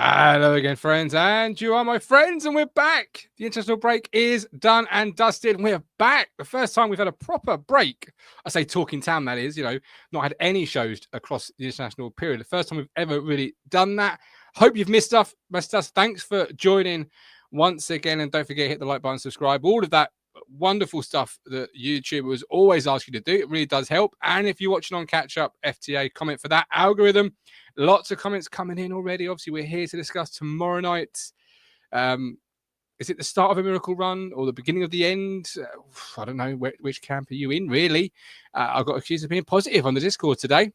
Hello again, friends, and you are my friends, and we're back. The international break is done and dusted, and we're back. The first time we've had a proper break. I say talking town, that is, not had any shows across the international period. The first time we've ever really done that. Hope you've missed us. Thanks for joining once again, and don't forget, hit the like button, subscribe, all of that wonderful stuff that YouTubers always ask you to do. It really does help. And if you're watching on Catch Up FTA, comment for that algorithm. Lots of comments coming in already. Obviously, we're here to discuss tomorrow night. Is it the start of a miracle run or the beginning of the end? I don't know which camp are you in, really. I've got accused of being positive on the Discord today.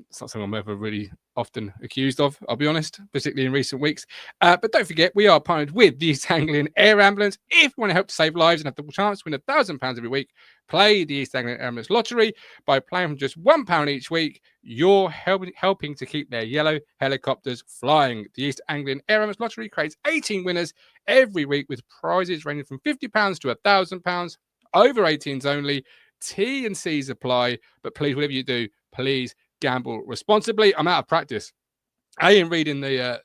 It's not something I'm ever really often accused of, I'll be honest, particularly in recent weeks. But don't forget, we are partnered with the East Anglian Air Ambulance. If you want to help to save lives and have the chance to win £1,000 every week, play the East Anglian Air Ambulance Lottery. By playing from just £1 each week, you're helping to keep their yellow helicopters flying. The East Anglian Air Ambulance Lottery creates 18 winners every week with prizes ranging from £50 to £1,000. Over 18s only. T and C's apply. But please, whatever you do, please gamble responsibly. I'm out of practice. A, in reading the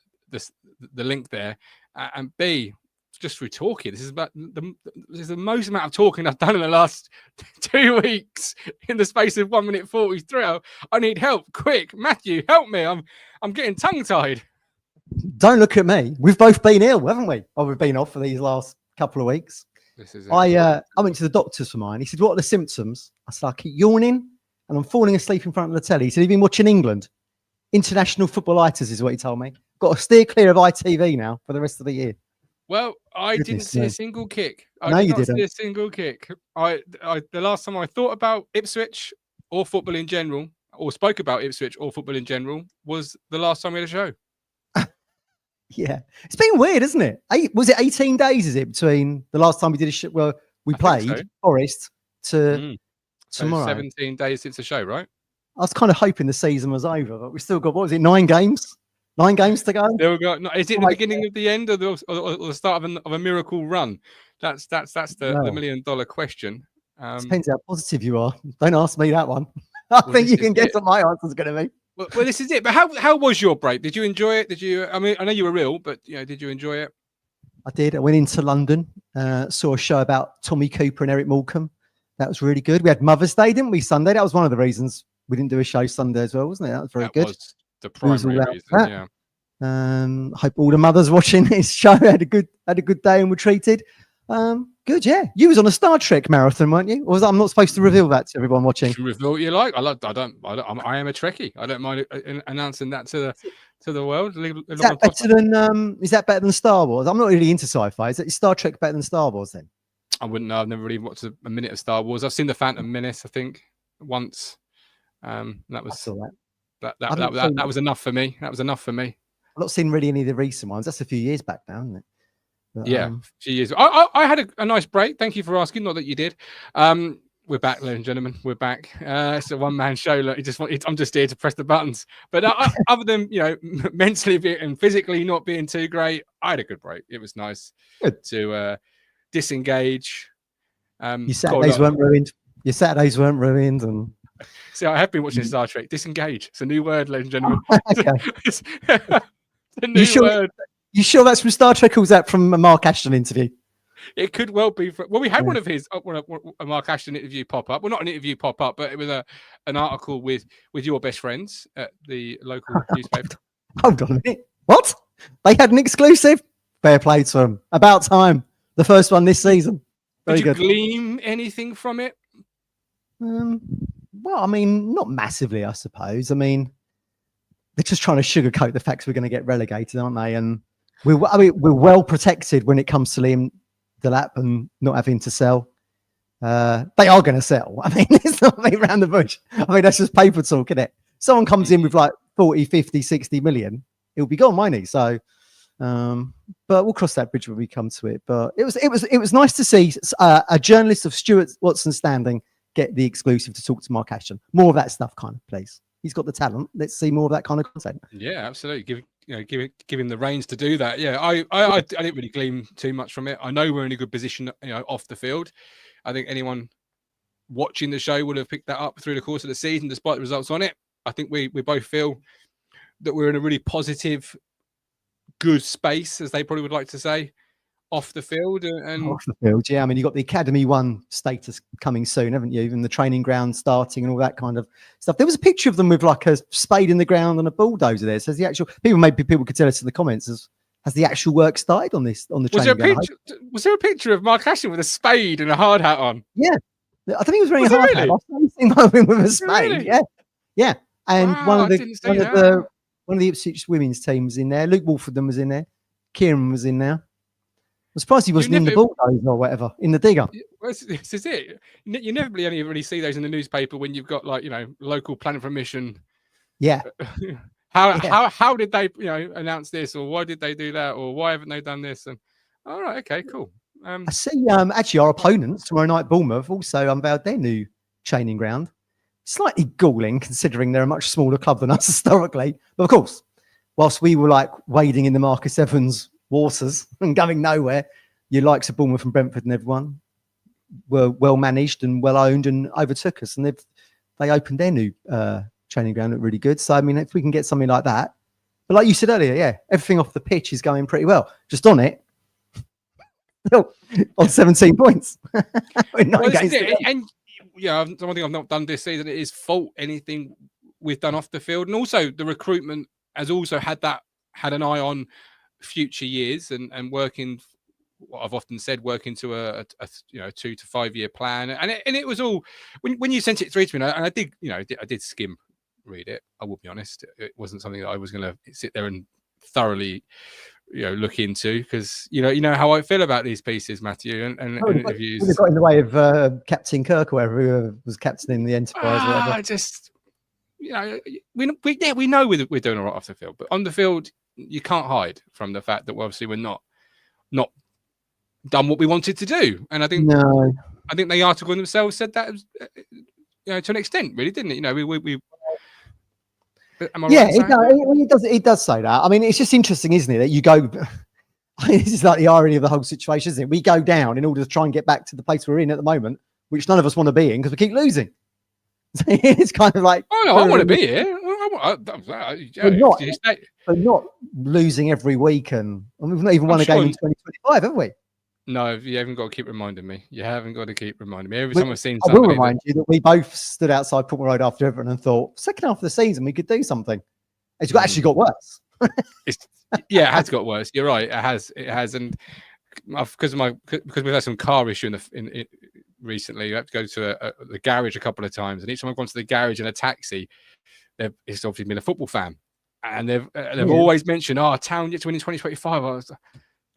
link there, and B, just through talking. This is the most amount of talking I've done in the last 2 weeks in the space of 1 minute 43. I need help, quick, Matthew, help me. I'm getting tongue tied. Don't look at me. We've both been ill, haven't we? Oh, we've been off for these last couple of weeks. This is I went to the doctors for mine. He said, "What are the symptoms?" I said, "I keep yawning and I'm falling asleep in front of the telly." He said, "You've been watching England. International footballitis is what he told me. Got to steer clear of ITV now for the rest of the year." Well, I didn't see a single kick. No, you didn't see a single kick. The last time I thought about Ipswich or football in general, or spoke about Ipswich or football in general, was the last time we had a show. Yeah, it's been weird, isn't it? Was it 18 days? Is it between the last time we did a show? Well, we played Forest to tomorrow. 17 days since the show, right? I was kind of hoping the season was over, but we still got, what was it, 9 games? 9 games to go. There we go. Is it the beginning of the end or the start of a miracle run? That's the $1 million question. Depends how positive you are. Don't ask me that one. I think you can guess what my answer's going to be. Well, this is it. But how was your break? Did you enjoy it? Did you? I mean, I know you were ill, but did you enjoy it? I did. I went into London, saw a show about Tommy Cooper and Eric Morecambe. That was really good. We had Mother's Day, didn't we? Sunday. That was one of the reasons we didn't do a show Sunday as well, wasn't it? That was very good. Was the primary reason. Yeah. Hope all the mothers watching this show had a good day and were treated. Good, yeah. You was on a Star Trek marathon, weren't you? Or was I'm not supposed to reveal that to everyone watching? You can reveal what you like. I am a Trekkie. I don't mind announcing that to the world. Is that better than Star Wars? I'm not really into sci-fi. Is Star Trek better than Star Wars then? I wouldn't know. I've never really watched a minute of Star Wars. I've seen the Phantom Menace, I think, once. That was that was enough for me. That was enough for me. I've not seen really any of the recent ones. That's a few years back now, isn't it? But, yeah, a few years. I had a nice break. Thank you for asking. Not that you did. We're back, ladies and gentlemen. We're back. It's a one-man show. Look, I'm just here to press the buttons. But other than mentally and physically not being too great, I had a good break. It was nice to disengage. Your Saturdays weren't ruined. And see, I have been watching Star Trek. Disengage. It's a new word, ladies and gentlemen. It's a new word. You sure that's from Star Trek, or was that from a Mark Ashton interview? It could well be. We had one of his a Mark Ashton interview pop up. Well, not an interview pop up, but it was an article with your best friends at the local newspaper. Hold on a minute. What? They had an exclusive? Fair play to them. About time. The first one this season. Did you glean anything from it? Well, I mean, not massively, I suppose. I mean, they're just trying to sugarcoat the facts we're going to get relegated, aren't they? And we're well protected when it comes to Liam Delap and not having to sell. They are going to sell. I mean, it's not me around the bush. I mean, that's just paper talk, isn't it? Someone comes in with like 40, 50, 60 million, it'll be gone, won't it? So, but we'll cross that bridge when we come to it. But it was nice to see a journalist of Stuart Watson standing get the exclusive to talk to Mark Ashton. More of that stuff, kind of, please. He's got the talent. Let's see more of that kind of content. Yeah, absolutely. Give him the reins to do that. Yeah, I didn't really glean too much from it. I know we're in a good position, off the field. I think anyone watching the show would have picked that up through the course of the season, despite the results on it. I think we both feel that we're in a really positive good space, as they probably would like to say, off the field. And off the field, yeah. I mean, you've got the Academy 1 status coming soon, haven't you? And the training ground starting and all that kind of stuff. There was a picture of them with like a spade in the ground and a bulldozer there. So the actual people could tell us in the comments, has the actual work started on this, on the training ground? Was there a picture of Mark Ashton with a spade and a hard hat on? Yeah. I think he was wearing a hard hat. I've seen one of him with a spade. Really? Yeah. Yeah. And Wow, one of the Ipswich women's teams in there. Luke Wolfordham was in there. Kieran was in there. I'm surprised he wasn't in the bulldozer or whatever, in the digger. This is it. You never really see those in the newspaper when you've got like, local planning permission. Yeah. How did they, announce this, or why did they do that, or why haven't they done this? And all right, okay, cool. I see. Actually, our opponents tomorrow night, Bournemouth, also unveiled their new training ground. Slightly galling, considering they're a much smaller club than us historically. But of course, whilst we were like wading in the Marcus Evans waters and going nowhere, your likes of Bournemouth and Brentford and everyone were well managed and well owned and overtook us. And they opened their new training ground, looked really good. So I mean, if we can get something like that, but like you said earlier, yeah, everything off the pitch is going pretty well. Just on it, on 17 points. One thing I've not done this season is fault anything we've done off the field, and also the recruitment has also had an eye on future years and working. What I've often said, working to a 2 to 5 year plan, and it was all when you sent it through to me, and I did skim read it. I will be honest, it wasn't something that I was going to sit there and thoroughly look into, because you know how I feel about these pieces, Matthew, and interviews. Would have got in the way of Captain Kirk or whoever was captaining the Enterprise. We know we're doing all right off the field, but on the field you can't hide from the fact that obviously we're not done what we wanted to do. And I think the article themselves said that to an extent, really, didn't it? We am I right? It does say that. I mean, it's just interesting, isn't it, that you go this is like the irony of the whole situation, isn't it? We go down in order to try and get back to the place we're in at the moment, which none of us want to be in because we keep losing. It's kind of like, oh no, I want to be here. But not losing every week, and we've not even won a game in 2025, have we? No, you haven't got to keep reminding me. You haven't got to keep reminding me. Every time I've seen something, I will remind you that we both stood outside Putnam Road after Everton and thought, second half of the season we could do something. It's actually got worse. It has got worse. You're right. It has, and because we've had some car issue in recently. You have to go to the garage a couple of times, and each time I've gone to the garage in a taxi, it's obviously been a football fan, and they've always mentioned, Town yet to win in 2025. I was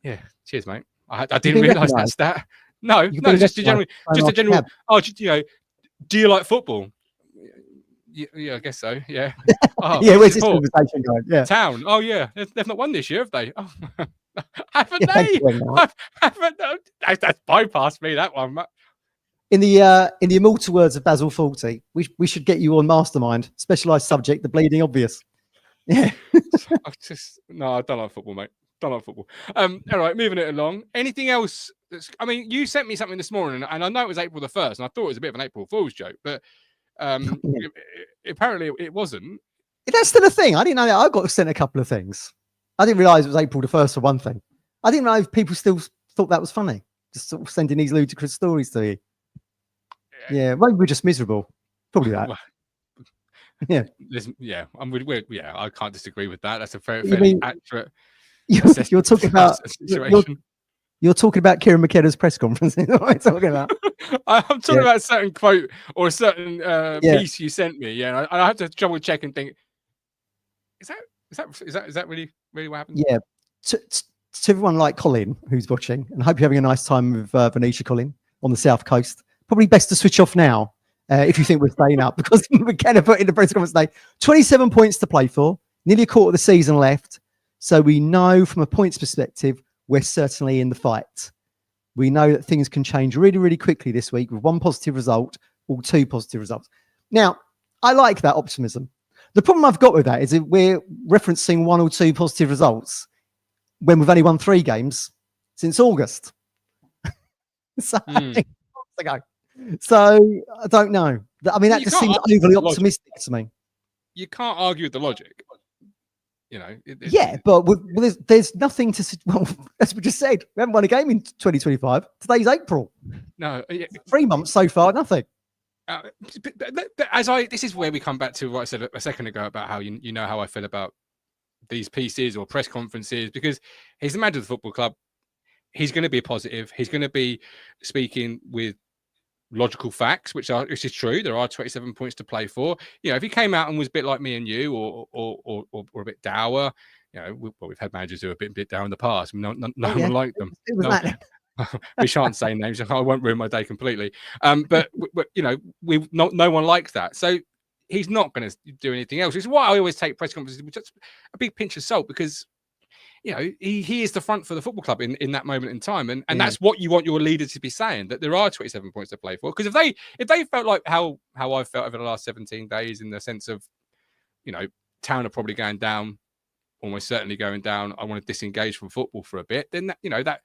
like, cheers, mate. I didn't realise that stat. No, just a general. Do you like football? Yeah, I guess so. Yeah. Where's this conversation going? Yeah. Town. Oh yeah, they've not won this year, have they? Oh, haven't they? That's bypassed me, that one. In the immortal words of Basil Fawlty, we should get you on Mastermind. Specialised subject: the bleeding obvious. Yeah. I don't like football, mate. Don't like football. All right, moving it along. Anything else? You sent me something this morning, and I know it was April the 1st, and I thought it was a bit of an April Fool's joke, but apparently it wasn't. That's still a thing. I didn't know that. I got sent a couple of things. I didn't realise it was April the 1st for one thing. I didn't know if people still thought that was funny, just sort of sending these ludicrous stories to you. Yeah, maybe we're just miserable. Probably that. I can't disagree with that. That's a fairly accurate. You're talking about situation. You're talking about Kieran McKenna's press conference. What am I talking about? I'm talking about a certain quote or a certain piece you sent me. Yeah, I have to double check and think. Is that really what happened? Yeah. To everyone like Colin who's watching, and I hope you're having a nice time with Venetia Colin on the South Coast. Probably best to switch off now if you think we're staying up, because McKenna put in the press conference today 27 points to play for, nearly a quarter of the season left. So we know from a points perspective, we're certainly in the fight. We know that things can change really, really quickly this week with one positive result or two positive results. Now, I like that optimism. The problem I've got with that is that we're referencing one or two positive results when we've only won 3 games since August. So I don't know. I mean, that just seems overly optimistic to me. You can't argue with the logic. Yeah, but there's nothing to. Well, as we just said, we haven't won a game in 2025. Today's April. No, 3 months so far, nothing. This is where we come back to what I said a second ago about how you know how I feel about these pieces or press conferences, because he's the manager of the football club. He's going to be positive. He's going to be speaking with logical facts, which is true. There are 27 points to play for. If he came out and was a bit like me and you, or a bit dour, we've had managers who are a bit dour in the past. No one liked them. We shan't say names. I won't ruin my day completely. But no one likes that. So he's not going to do anything else. Which is why I always take press conferences with just a big pinch of salt, because he is the front for the football club in that moment in time, and that's what you want your leader to be saying, that there are 27 points to play for. Because if they felt like how I felt over the last 17 days, in the sense of Town are probably going down, almost certainly going down, I want to disengage from football for a bit, then that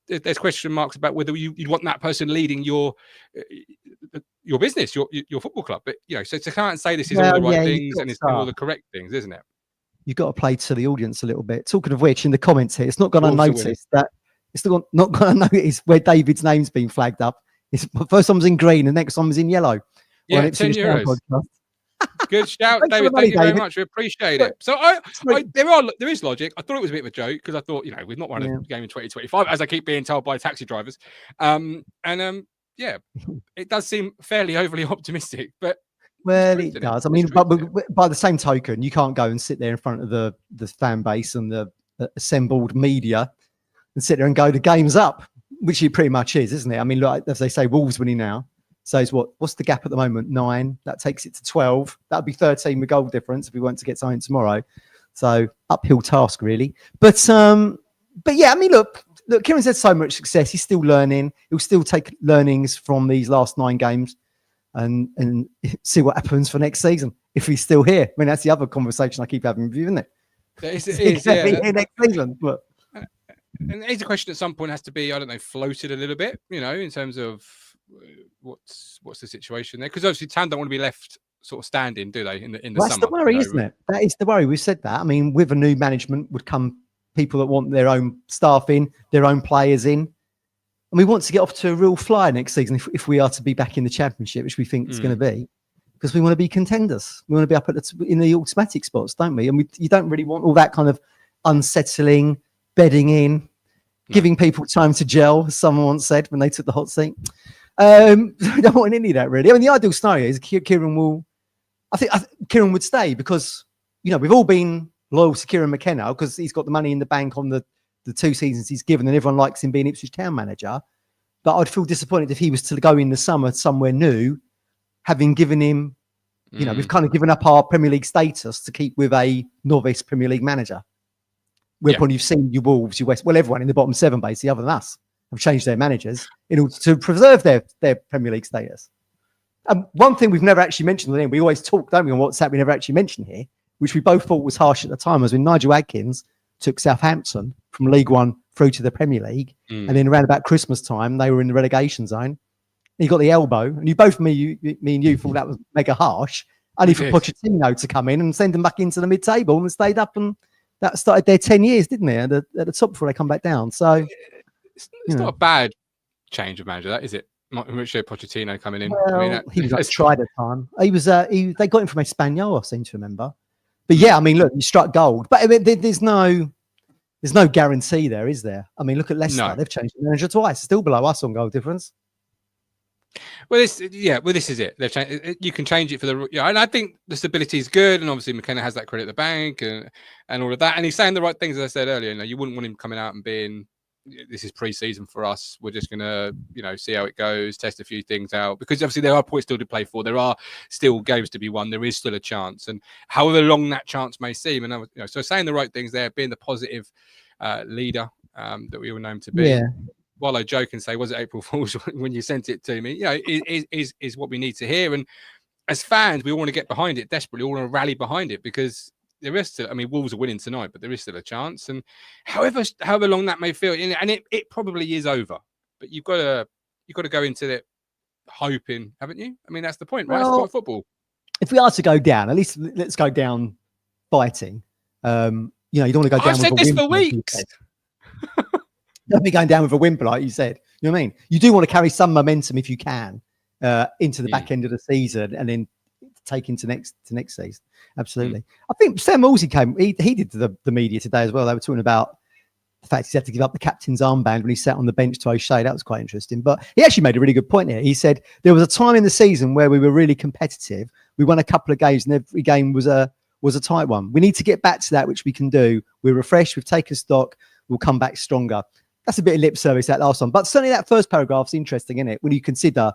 there's question marks about whether you want that person leading your business, your football club. But so to come out and say this is all the right things and it's all the correct things, isn't it? You've got to play to the audience a little bit. Talking of which, in the comments here, it's not going to notice that it's not going to notice where David's name's been flagged up. It's first one was in green, the next one was in yellow. Yeah, €10. Good shout, David. Thank you very much. We appreciate it. So there is logic. I thought it was a bit of a joke, because I thought we've not won a game in 2025, as I keep being told by taxi drivers. It does seem fairly overly optimistic, but. Well, it does. I mean, but by the same token, you can't go and sit there in front of the fan base and the assembled media and sit there and go, the game's up, which it pretty much is, isn't it? I mean, like, as they say, Wolves winning now. So it's what's the gap at the moment? 9. That takes it to 12. That'd be 13 with goal difference if we want to get something tomorrow. So uphill task, really. But yeah, I mean, look, Kieran's had so much success. He's still learning. He'll still take learnings from these last 9 games. And see what happens for next season if he's still here. I mean, that's the other conversation I keep having with you, isn't it? It is, yeah. Next season, but. And it's a question at some point has to be, I don't know, floated a little bit, in terms of what's the situation there, because obviously Town don't want to be left sort of standing, do they? In the summer. That's the worry, isn't it? That is the worry. We've said that. I mean, with a new management would come people that want their own staff in, their own players in. And we want to get off to a real flyer next season if we are to be back in the Championship, which we think it's going to be, because we want to be contenders. We want to be up in the automatic spots, don't we? And you don't really want all that kind of unsettling, bedding in, giving people time to gel, as someone once said when they took the hot seat. We don't want any of that, really. I mean, the ideal scenario is Kieran Kieran would stay, because, we've all been loyal to Kieran McKenna because he's got the money in the bank on the 2 seasons he's given, and everyone likes him being Ipswich Town manager. But I'd feel disappointed if he was to go in the summer somewhere new, having given him, we've kind of given up our Premier League status to keep with a novice Premier League manager. Whereupon you've seen your Wolves, your West, everyone in the bottom 7, basically, other than us, have changed their managers in order to preserve their Premier League status. One thing we've never actually mentioned, we always talk, don't we, on WhatsApp, we never actually mentioned here, which we both thought was harsh at the time, was when Nigel Adkins took Southampton from League One through to the Premier League. And then around about Christmas time, they were in the relegation zone. He got the elbow, and you both, me and you, thought that was mega harsh. Only for Pochettino to come in and send them back into the mid-table, and stayed up, and that started their 10 years, didn't it? At the top before they come back down. So it's not a bad change of manager, that is it? Mauricio Pochettino coming in. Well, I mean, he was tried at time. He was. They got him from Espanyol, I seem to remember. But yeah, I mean, look, he struck gold. But I mean, there's no guarantee there, is there? I mean, look at Leicester. No. They've changed the manager twice. Still below us on goal difference. Well, this is it. They've changed. You can change it for the. And I think the stability is good, and obviously McKenna has that credit at the bank and all of that. And he's saying the right things, as I said earlier. You wouldn't want him coming out and being, this is pre-season for us. We're just gonna, see how it goes, test a few things out, because obviously there are points still to play for. There are still games to be won. There is still a chance, and however long that chance may seem, and so saying the right things there, being the positive leader that we all know him to be. Yeah. While I joke and say, was it April Fool's when you sent it to me? Is what we need to hear. And as fans, we all want to get behind it desperately. We all want to rally behind it, because there is still, Wolves are winning tonight, but there is still a chance. And however long that may feel, and it probably is over, but you've got to go into it hoping, haven't you? I mean, that's the point, right? Well, it's football. If we are to go down, at least let's go down fighting. You know, you don't want to go down I've said with a this for whimper, like you weeks. said. Don't be going down with a whimper, like you said. You know what I mean? You do want to carry some momentum if you can into the back end of the season, and then take into next season. Absolutely. I think Sam Morsey he did the media today as well. They were talking about the fact he had to give up the captain's armband when he sat on the bench to O'Shea. That was quite interesting. But he actually made a really good point here. He said there was a time in the season where we were really competitive. We won a couple of games and every game was a tight one. We need to get back to that, which we can do. We're refreshed. We've taken stock. We'll come back stronger. That's a bit of lip service, that last one. But certainly that first paragraph's interesting, isn't it? When you consider,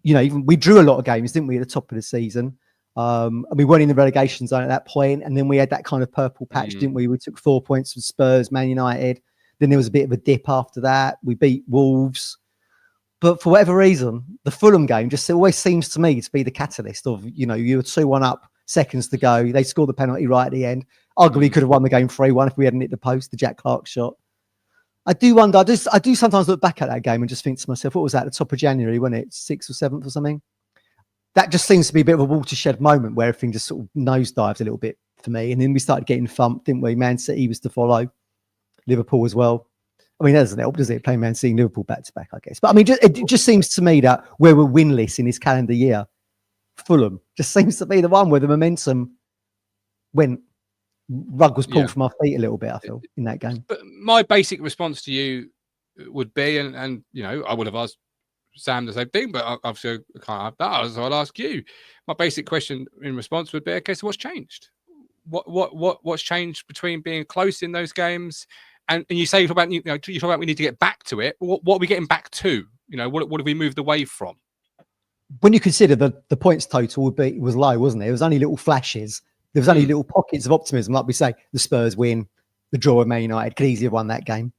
you know, even we drew a lot of games, didn't we, at the top of the season? And we weren't in the relegation zone at that point. And then we had that kind of purple patch, didn't we? We took 4 points from Spurs, Man United. Then there was a bit of a dip after that. We beat Wolves. But for whatever reason, the Fulham game just always seems to me to be the catalyst of, you know, you were 2-1 up, seconds to go. They scored the penalty right at the end. Arguably could have won the game 3-1 if we hadn't hit the post, the Jack Clark shot. I do wonder, I do sometimes look back at that game and just think to myself, what was that, at the top of January, wasn't it? 6th or 7th or something? That just seems to be a bit of a watershed moment where everything just sort of nosedives a little bit for me. And then we started getting thumped, didn't we? Man City was to follow, Liverpool as well. I mean, that doesn't help, does it? Playing Man City and Liverpool back to back, I guess. But I mean, it just seems to me that where we're winless in this calendar year, Fulham just seems to be the one where the momentum rug was pulled from our feet a little bit, I feel, in that game. But my basic response to you would be, and you know, I would have asked Sam the same thing, but obviously I can't have that, so I'll ask you. My basic question in response would be, okay, so what's changed? What's changed between being close in those games? And you say you talk about we need to get back to it. What are we getting back to? You know, what have we moved away from? When you consider the points total was low, wasn't it? It was only little flashes. There was only little pockets of optimism, like we say, the Spurs win, the draw with Man United, could easily have won that game.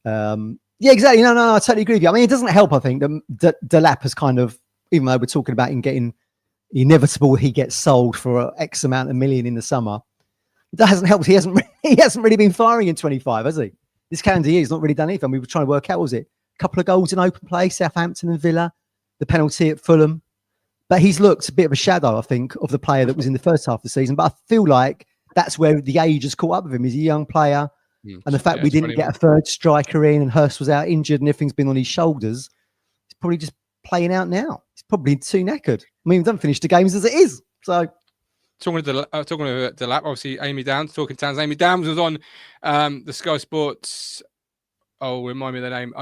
Yeah, exactly. No, I totally agree with you. I mean, it doesn't help, I think, that Delap has kind of, even though we're talking about him getting inevitable, he gets sold for X amount of million in the summer. That hasn't helped. He hasn't really been firing in 25, has he? This calendar year, he's not really done anything. We were trying to work out, what was it? A couple of goals in open play, Southampton and Villa, the penalty at Fulham. But he's looked a bit of a shadow, I think, of the player that was in the first half of the season. But I feel like that's where the age has caught up with him. He's a young player. And the fact we didn't get a third striker in and Hurst was out injured and everything's been on his shoulders, he's probably just playing out now. He's probably too knackered. I mean, we don't finish the games as it is. So talking to Delap, obviously Amy Downs, talking Towns. Amy Downs was on the Sky Sports. Oh, remind me of the name.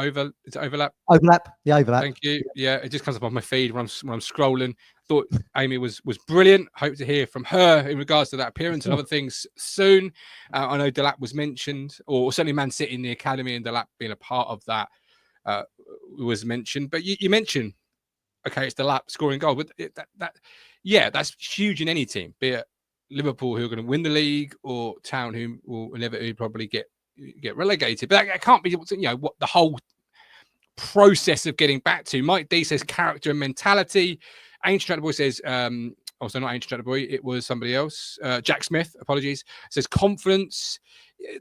Is it Overlap? Overlap. The Overlap. Thank you. Yeah, it just comes up on my feed when I'm scrolling. Thought Amy was brilliant. Hope to hear from her in regards to that appearance and other things soon. I know Delap was mentioned, or certainly Man City in the academy, and Delap being a part of that was mentioned. But you mentioned, okay, it's Delap scoring goal, but that's huge in any team, be it Liverpool who are going to win the league or Town who will inevitably probably get relegated. But that can't be, what the whole process of getting back to. Mike D says character and mentality. Ancient Tractor Boy says, also not Ancient Tractor Boy, it was somebody else. Jack Smith, apologies, says confidence.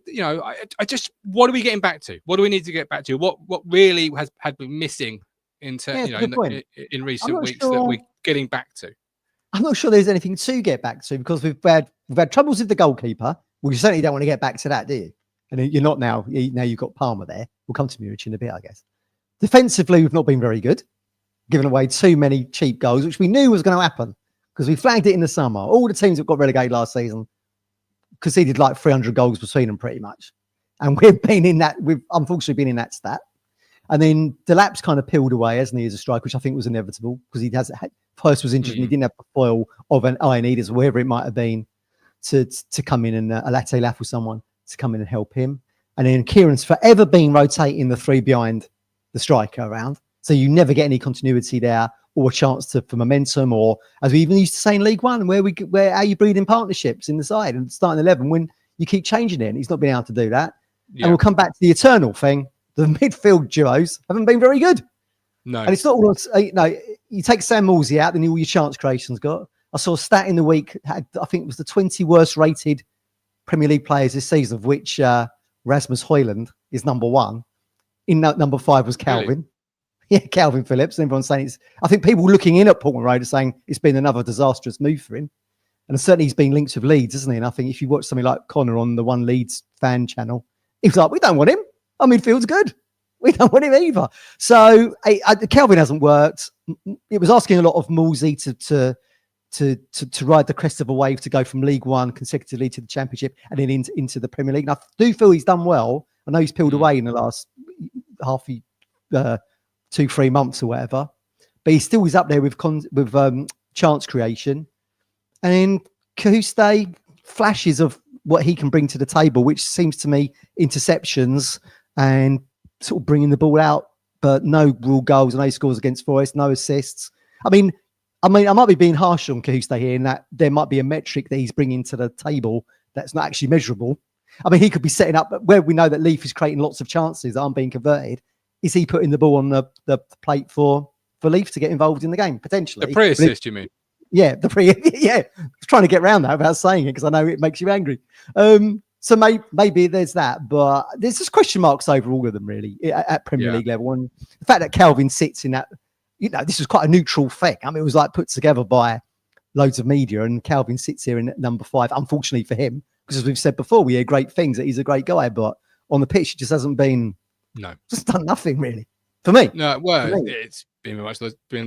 I just, what are we getting back to? What do we need to get back to? What really had been missing in recent weeks that we're getting back to? I'm not sure there's anything to get back to because we've had troubles with the goalkeeper. Well, you certainly don't want to get back to that, do you? And you're not now. Now you've got Palmer there. We'll come to Muric in a bit, I guess. Defensively, we've not been very good. Given away too many cheap goals, which we knew was going to happen because we flagged it in the summer. All the teams that got relegated last season conceded like 300 goals between them pretty much. And we've unfortunately been in that stat. And then Delap's kind of peeled away, hasn't he, as a striker, which I think was inevitable because Hurst was injured and he didn't have the foil of an Ioannidis or whoever it might have been to come in and a Latte Laff with someone to come in and help him. And then Kieran's forever been rotating the three behind the striker around. So you never get any continuity there or a chance for momentum, or as we even used to say in League One, where how you breed in partnerships in the side and starting 11 when you keep changing it. And he's not been able to do that. Yeah. And we'll come back to the eternal thing. The midfield duos haven't been very good. No. And it's not all, you take Sam Morsey out, then all your chance creations got. I saw a stat in the week, I think it was the 20 worst rated Premier League players this season, of which Rasmus Højlund is number 1. In number 5 was Calvin. Really? Yeah, Calvin Phillips. And everyone's saying I think people looking in at Portman Road are saying it's been another disastrous move for him. And certainly he's been linked with Leeds, isn't he? And I think if you watch something like Connor on the One Leeds fan channel, he was like, we don't want him. Our midfield's good. We don't want him either. So Kelvin hasn't worked. It was asking a lot of Moulsey to ride the crest of a wave to go from League One consecutively to the Championship and then into the Premier League. And I do feel he's done well. I know he's peeled away in the last 2-3 months or whatever, but he still is up there with chance creation. And then Cahuste, flashes of what he can bring to the table, which seems to me interceptions and sort of bringing the ball out, but no real goals, no scores against Forest, no assists. I mean, I might be being harsh on Cahuste here in that there might be a metric that he's bringing to the table that's not actually measurable. I mean, he could be setting up where we know that Leaf is creating lots of chances that aren't being converted. Is he putting the ball on the plate for Leaf to get involved in the game potentially? The pre-assist, you mean? Yeah, yeah. I was trying to get around that without saying it because I know it makes you angry. So maybe there's that, but there's just question marks over all of them really at Premier League level. And the fact that Calvin sits in that, this was quite a neutral thing. I mean, it was like put together by loads of media, and Calvin sits here in number 5. Unfortunately for him, because as we've said before, we hear great things that he's a great guy, but on the pitch, it just hasn't been. No, just done nothing really for me. No, well, it's been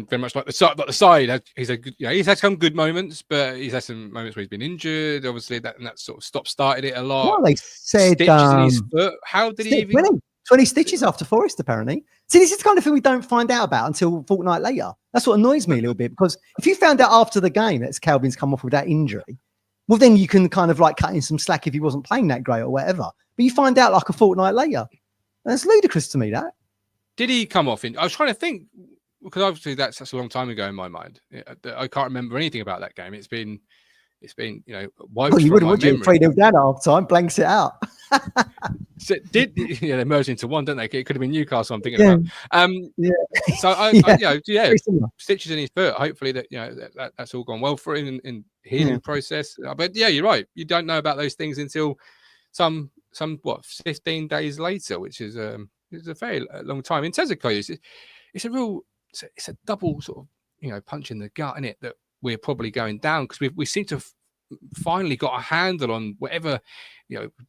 very much like the side. He's had some good moments, but he's had some moments where he's been injured. Obviously, that sort of stop-started it a lot. Well, they said stitches in his foot. How did he even? Winning. 20 stitches after Forest, apparently. See, this is the kind of thing we don't find out about until a fortnight later. That's what annoys me a little bit, because if you found out after the game that Calvin's come off with that injury, well, then you can kind of like cut in some slack if he wasn't playing that great or whatever. But you find out like a fortnight later. That's ludicrous to me, that. Did he come off? I was trying to think, because obviously that's such a long time ago in my mind. I can't remember anything about that game. It's been wiped you wouldn't, would you? 3-0 down at half time, blanks it out. So they merged into one, didn't they? It could have been Newcastle. I'm thinking about. So stitches in his foot. Hopefully that's all gone well for him in healing process. But you're right. You don't know about those things until some 15 days later, which is a very long time. In terms of Karius, it's a double sort of punch in the gut, isn't it? That we're probably going down because we seem to have finally got a handle on whatever,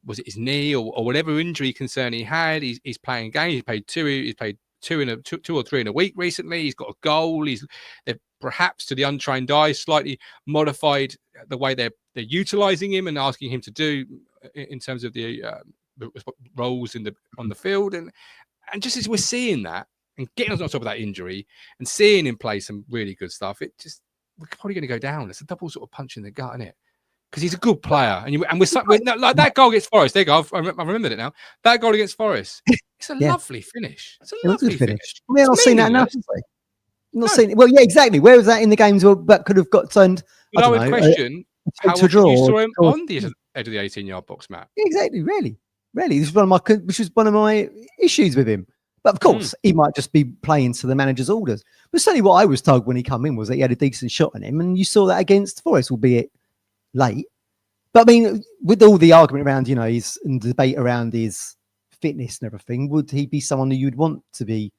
was it his knee or whatever injury concern he had. He's playing games. He's played two or three in a week recently. He's got a goal. They've perhaps, to the untrained eye, slightly modified the way they're utilizing him and asking him to do in terms of the roles on the field, and just as we're seeing that and getting on top of that injury and seeing him play some really good stuff, we're probably going to go down. It's a double sort of punch in the gut, isn't it? Because he's a good player, and we're like that goal against Forest. There you go. I remembered it now. That goal against Forest. It's a lovely finish. It's a lovely finish. We haven't seen that enough. Not seen it. Well, yeah, exactly. Where was that in the games that could have got turned? I would question how you saw him on the edge of the 18-yard box, Matt. Exactly. Really. This is which was one of my issues with him. But of course, he might just be playing to the manager's orders. But certainly what I was told when he came in was that he had a decent shot on him, and you saw that against Forest, albeit late. But I mean, with all the argument around, his and debate around his fitness and everything, would he be someone who you'd want to be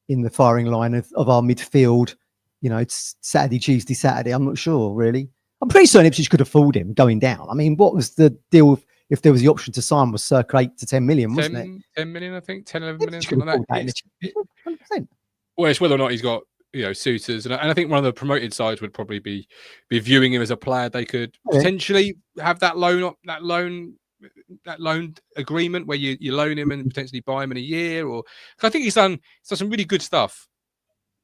in the firing line of our midfield? It's Saturday, Tuesday, Saturday. I'm not sure, really. I'm pretty certain Ipswich could afford him going down. I mean, what was the deal if there was the option to sign was circa 8 to 10 million, wasn't it? 10 million, I think, 10, 11 million, something like that. Well, it's whether or not he's got, suitors. And I think one of the promoted sides would probably be viewing him as a player they could potentially have that loan agreement where you loan him and potentially buy him in a year. Or I think he's done some really good stuff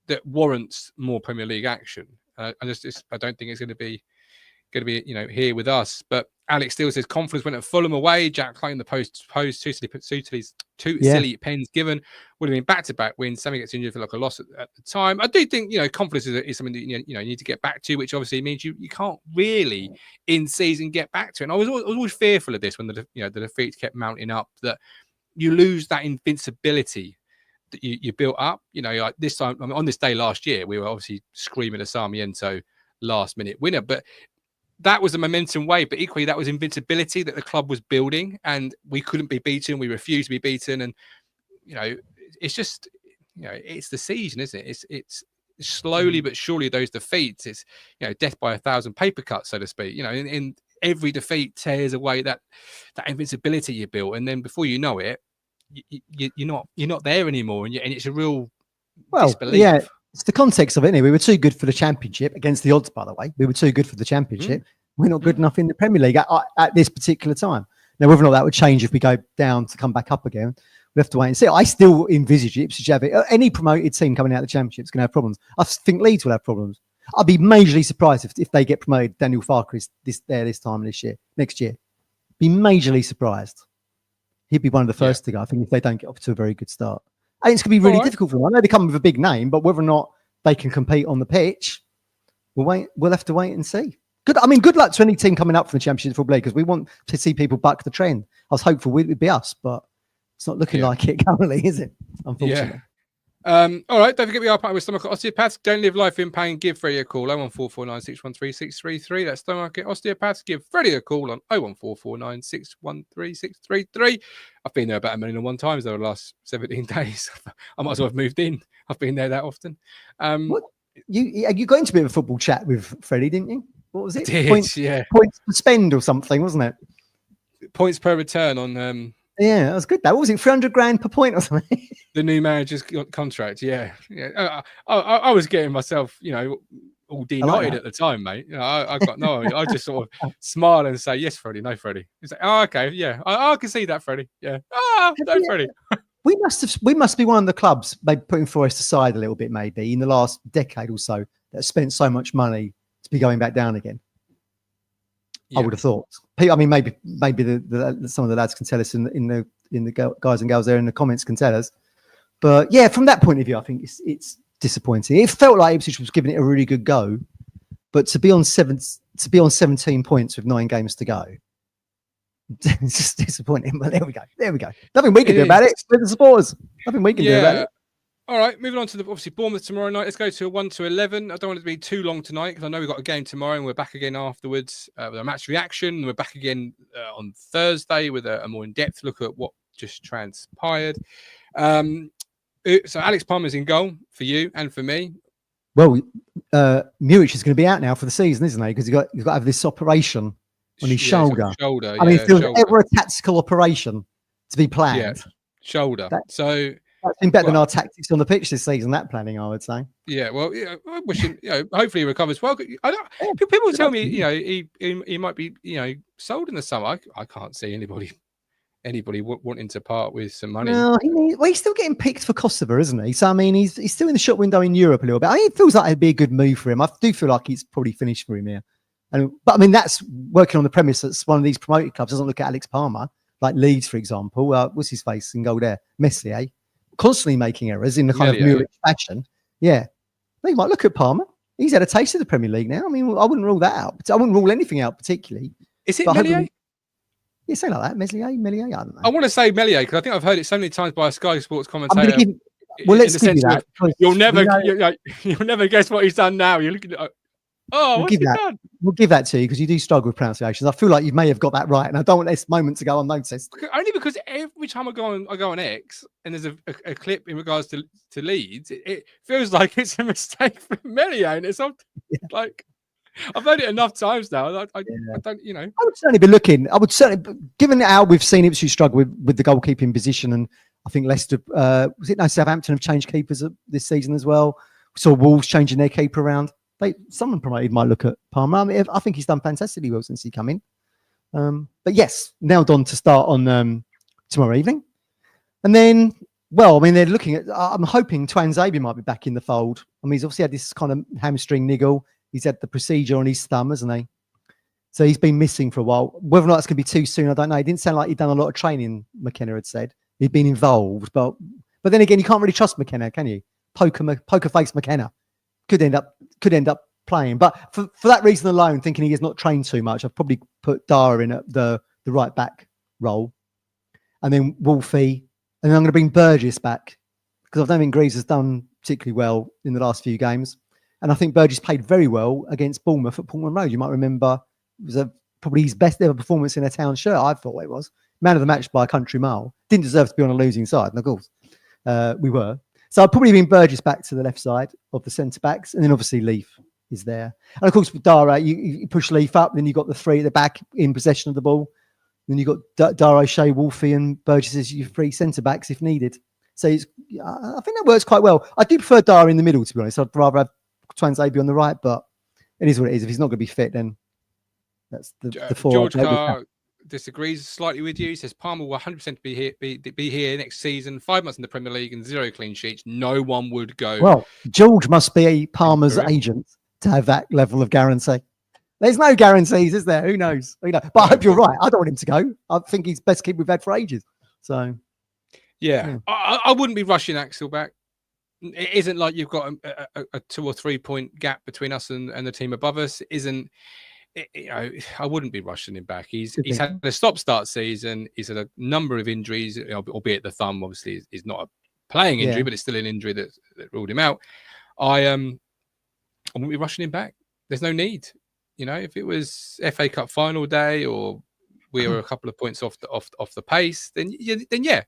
that warrants more Premier League action. I don't think it's going to be here with us. But Alex Steele says confidence went at Fulham away. Jack Clayton, the post two silly pens given, would have been back-to-back wins. Sammy gets injured for like a loss at the time. I do think confidence is something that you need to get back to, which obviously means you can't really in season get back to. And I was always fearful of this when the defeats kept mounting up, that you lose that invincibility that you built up. Like this time, on this day last year, we were obviously screaming a Sarmiento last-minute winner, but that was a momentum way, but equally that was invincibility that the club was building, and we couldn't be beaten. We refused to be beaten, and it's just it's the season, isn't it? slowly but surely those defeats, it's, you know, death by 1,000 paper cuts, so to speak. You know, in every defeat tears away that invincibility you built, and then before you know it, you're not there anymore, and it's a real disbelief. Yeah, it's the context of it. Anyway, we were too good for the Championship against the odds. By the way, we were too good for the Championship. We're not good enough in the Premier League at this particular time. Now, whether or not that would change if we go down to come back up again, we have to wait and see. I still envisage Ipswich having any promoted team coming out of the Championship is going to have problems. I think Leeds will have problems. I'd be majorly surprised if they get promoted. Daniel Farker is this time next year. Be majorly surprised. He'd be one of the first to go, I think, if they don't get off to a very good start. I think it's going to be really difficult for them. I know they come with a big name, but whether or not they can compete on the pitch, we'll have to wait and see. Good luck to any team coming up from the Championship Football League, because we want to see people buck the trend. I was hopeful it would be us, but it's not looking like it currently, is it? Unfortunately. All right, don't forget we are partnered with Stowmarket Osteopaths. Don't live life in pain. Give Freddie a call, 01449 613 633. That's Stowmarket Osteopaths. Give Freddie a call on 01449 613 633. I've been there about 1,001 times over the last 17 days. I might as well have moved in. I've been there that often. You got into a bit of a football chat with Freddie, didn't you? What was it? Points to spend or something, wasn't it? Points per return on... Yeah, that was good. What was it? 300 grand per point or something? The new manager's contract. Yeah. I was getting myself, all denied at the time, mate. I got no. I just sort of smile and say, "Yes, Freddie. No, Freddie." He's like, "Oh, okay, yeah. I can see that, Freddie. Yeah. No, Freddie." We must be one of the clubs maybe putting Forest aside a little bit, maybe in the last decade or so, that have spent so much money to be going back down again. Yeah. I would have thought. I mean, maybe some of the lads can tell us in the guys and girls there in the comments can tell us. But yeah, from that point of view, I think it's disappointing. It felt like Ipswich was giving it a really good go, but to be on 17 points with 9 games to go, it's just disappointing. But there we go. Nothing we can do about it. We're the supporters. Nothing we can do about it. All right, moving on to obviously Bournemouth tomorrow night. Let's go to a 1-11. I don't want it to be too long tonight because I know we've got a game tomorrow and we're back again afterwards with a match reaction. We're back again on Thursday with a more in-depth look at what just transpired. So Alex Palmer's in goal for you and for me. Well, Muric is going to be out now for the season, isn't he? Because he's got to have this operation on his shoulder. I mean, if there was ever a tactical operation to be planned. Yeah, shoulder. That's been better than our tactics on the pitch this season, that planning, I would say. Yeah, well, I wish him, hopefully he recovers well. People tell me, he might be, sold in the summer. I can't see anybody wanting to part with some money. No, he's still getting picked for Kosovo, isn't he? So, I mean, he's still in the shop window in Europe a little bit. It feels like it'd be a good move for him. I do feel like it's probably finished for him here. But, I mean, that's working on the premise that one of these promoted clubs doesn't look at Alex Palmer, like Leeds, for example. What's his face in goal there? Meslier. Constantly making errors in the kind of Muric fashion. Yeah. They might look at Palmer. He's had a taste of the Premier League now. I mean, I wouldn't rule that out. I wouldn't rule anything out particularly. Is it Meslier? Yeah, something like that. Meslier, I don't know. I want to say Meslier because I think I've heard it so many times by a Sky Sports commentator. Let's give you that. You'll never guess what he's done now. You're looking at what's he done? We'll give that to you because you do struggle with pronunciations. I feel like you may have got that right, and I don't want this moment to go unnoticed. Only because every time I go on X and there's a clip in regards to Leeds, it feels like it's a mistake from Meslier, and it's like I've heard it enough times now. I don't, I would certainly be looking. Given how we've seen Ipswich struggle with the goalkeeping position, and I think Leicester, Southampton have changed keepers this season as well. We saw Wolves changing their keeper around. Someone promoted might look at Palmer. I think he's done fantastically well since he came in. But yes, nailed on to start on tomorrow evening. And then, they're looking at, I'm hoping Twanzebe might be back in the fold. I mean, he's obviously had this kind of hamstring niggle. He's had the procedure on his thumb, hasn't he? So he's been missing for a while. Whether or not it's going to be too soon, I don't know. It didn't sound like he'd done a lot of training, McKenna had said. He'd been involved. But then again, you can't really trust McKenna, can you? Poker face McKenna. Could end up playing, but for that reason alone, thinking he has not trained too much, I've probably put Dara in at the right back role, and then Wolfie, and then I'm going to bring Burgess back because I don't think Greaves has done particularly well in the last few games, and I think Burgess played very well against Bournemouth at Portman Road. You might remember it was probably his best ever performance in a town shirt. I thought it was man of the match by a country mile. Didn't deserve to be on a losing side, and of course we were. So I'd probably bring Burgess back to the left side of the centre backs, and then obviously Leaf is there. And of course, with Dara, you push Leaf up, then you've got the three at the back in possession of the ball. Then you've got Dara, Shea, Wolfie, and Burgess as your three centre backs if needed. So I think that works quite well. I do prefer Dara in the middle, to be honest. I'd rather have Twanzebe on the right, but it is what it is. If he's not going to be fit, then that's the four. George Carr disagrees slightly with you. He says Palmer will 100% be here next season. 5 months in the Premier League and 0 clean sheets. No one would go. Well, George must be Palmer's agent to have that level of guarantee. There's no guarantees, is there? Who knows? But I hope you're right. I don't want him to go. I think he's best keep we've had for ages. So, yeah. I wouldn't be rushing Axel back. It isn't like you've got a 2 or 3 point gap between us and the team above us. It isn't. I wouldn't be rushing him back. He's had a stop-start season. He's had a number of injuries, albeit the thumb obviously is not a playing injury, but it's still an injury that ruled him out. I wouldn't be rushing him back. There's no need. If it was FA Cup final day or we were a couple of points off the pace, then yeah.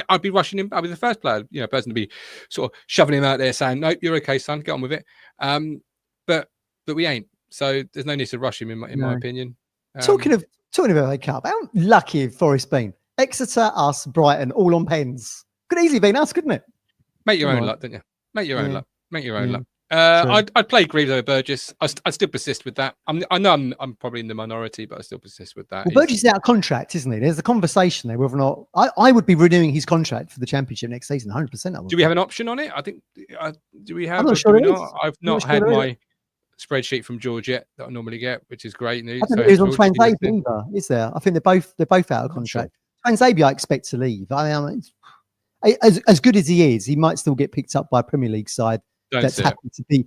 I'd be rushing him. I'd be the first person to be sort of shoving him out there saying, "Nope, you're okay, son. Get on with it." But we ain't. So there's no need to rush him, in my opinion. Talking of FA Cup, how lucky have Forest been? Exeter, us, Brighton, all on pens. Could easily been us, couldn't it? Make your own luck, don't you? Make your own luck. Make your own luck. I'd play Greaves over Burgess. I still persist with that. I know I'm probably in the minority, but I still persist with that. Well, Burgess is out of contract, isn't he? There's a conversation there whether or not I would be renewing his contract for the Championship next season. 100%. Do we have an option on it? I think. Do we have? I'm not sure. I've not had my spreadsheet from George yet that I normally get, which is great news. I think it was on Twanzebe either, is there? I think they're both out of contract. Twanzebe, I expect to leave. I mean, as good as he is, he might still get picked up by a Premier League side that's happy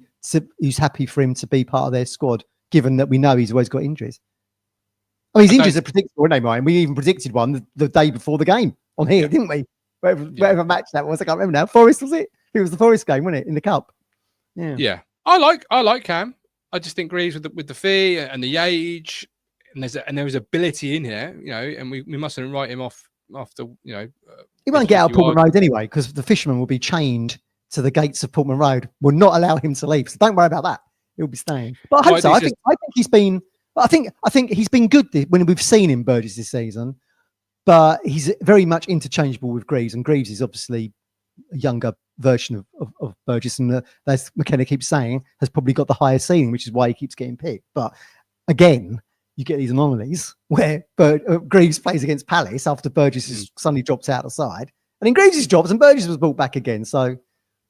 who's happy for him to be part of their squad, given that we know he's always got injuries. I mean, his injuries are predictable, aren't they, Ryan? We even predicted one the day before the game on here, didn't we? Whatever match that was, I can't remember now. Forest, was it? It was the Forest game, wasn't it, in the Cup? Yeah. I like Cam. I just think Greaves with the fee and the age, and there's ability in here, and we mustn't write him off after, he won't get out of Portman Road anyway, because the fisherman will be chained to the gates of Portman Road. Will not allow him to leave. So don't worry about that. He'll be staying. But I hope so. I think he's been. I think he's been good when we've seen him, Burgess, this season. But he's very much interchangeable with Greaves, and Greaves is obviously a younger version of Burgess, and as McKenna keeps saying, has probably got the higher ceiling, which is why he keeps getting picked. But again, you get these anomalies where Greaves plays against Palace after Burgess has suddenly dropped out the side, and then Greaves drops and Burgess was brought back again. So